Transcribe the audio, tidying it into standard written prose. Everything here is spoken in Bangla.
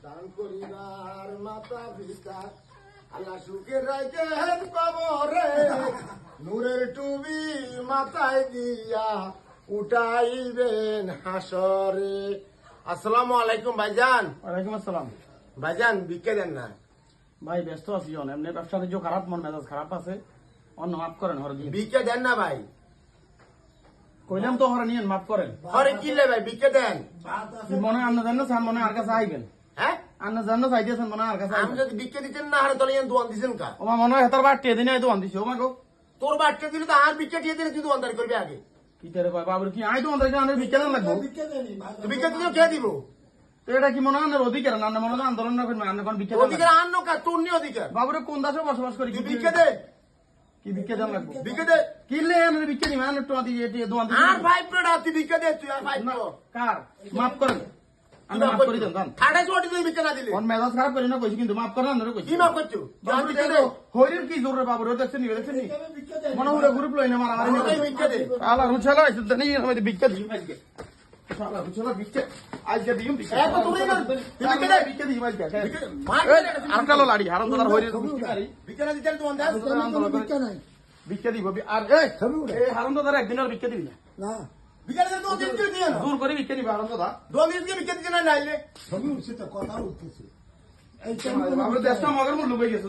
দান করিবার মাতা পিতা আল্লাহ সুখের রাখেন কবরে নূরের টুবি মাথায় দিয়া উঠাইবেন হাসরে। আসসালামু আলাইকুম ভাইজান। ওয়ালাইকুম আসসালাম। ভাইজান ভিক্ষা দেন না ভাই ব্যস্ত আছি এমনি ব্যবসা বাণিজ্য খারাপ, মন মেজাজ খারাপ আছে, অন্য মাফ করেন হরে দিন। ভিক্ষা দেন না ভাই। কইলাম তো হরে নিয়েন, মাফ করেন। হরে কি লে ভাই ভিক্ষা দেন। কি মনে হয় আন্না জানো চান, মনে হয় আর কাছে আইবেন। হ্যাঁ আন্না জানো চাইতেছেন, মনে হয় আর কাছে আমি আইবেন। যদি ভিক্ষা দিতেন না হারে তাহলে দোয়ান দিছেন কা। ওমা মনে হয় হেতার বাট্টে দিনে তো আনদিছি। ওমা গো তোর বাচ্চা দিলে তো আর ভিক্ষা দিয়ে দিলে তুই দোয়ানদারি করবি আগে। কি তেরে কয় বাবুর কি আই তো আমাদেরকে আনের ভিক্ষা দেন লাগবো। তো ভিক্ষা দিলে কে দিব? তো এটা কি মনে হয় আন্নার অধিকার না? আন্না মনে হয় আন্দোলন না করবেন, আন্না কোন ভিক্ষা দেন অধিকার লাগবো। আন্ন কা তোর নিয়ে অধিকার। বাবুরে কোন দাসে বসবাস করি, তুই ভিক্ষা দে কি ভিক্ষা দেন লাগবো? ভিক্ষা দে। কি লে আনের ভিক্ষা দিবেন, আনের টোয়া দিয়ে দোয়ান দিবেন। আর ভাই প্রোডা তুই ভিক্ষা দে তুই আর ভাই না, কার মাফ করেন, আন্না মাফ করে দেন। ঠাডাই চটি তুই ভিক্ষা না দিলে কোন মেজাজ খারাপ করি না কইছি, কিন্তু মাফ করেন আন্নারে কইছি। কি মাপ করছো? বাবুর ভিক্ষা দে। হইরের কি জোরে বাবুর দেখছেন নি, দেখছেন নি মনে হয় গ্রুপ লই না মারা মারি আমাকে ভিক্ষা দে। আলা রুছালা আইছে নি আমাদের ভিক্ষা দিই আজকে। শালা রুছালা ভিক্ষা আজকে দিই ভিক্ষা। এত তুমি না তুই ভিক্ষা দে। ভিক্ষা দিই আজকে। ভিক্ষা দে। মার এই আরটা লো লাড়ি হারাম দাদার হইরের ভিক্ষা মারি। ভিক্ষা না দিতে তুই আন্দাজ ভিক্ষা দিব আর এই হারাম দাদার একদিন আর ভিক্ষা দিবি না। ভিক্ষা দে তো দিন তুই দিও না। দূর করে ভিক্ষা দিবি হারাম দাদা। দোয়ান দিয়ে ভিক্ষা দিতে না নাইলে সবই উঠছে তো কথা উঠতেছে। বাবুর দেশটা মগের মূল্য হয়ে গেছে।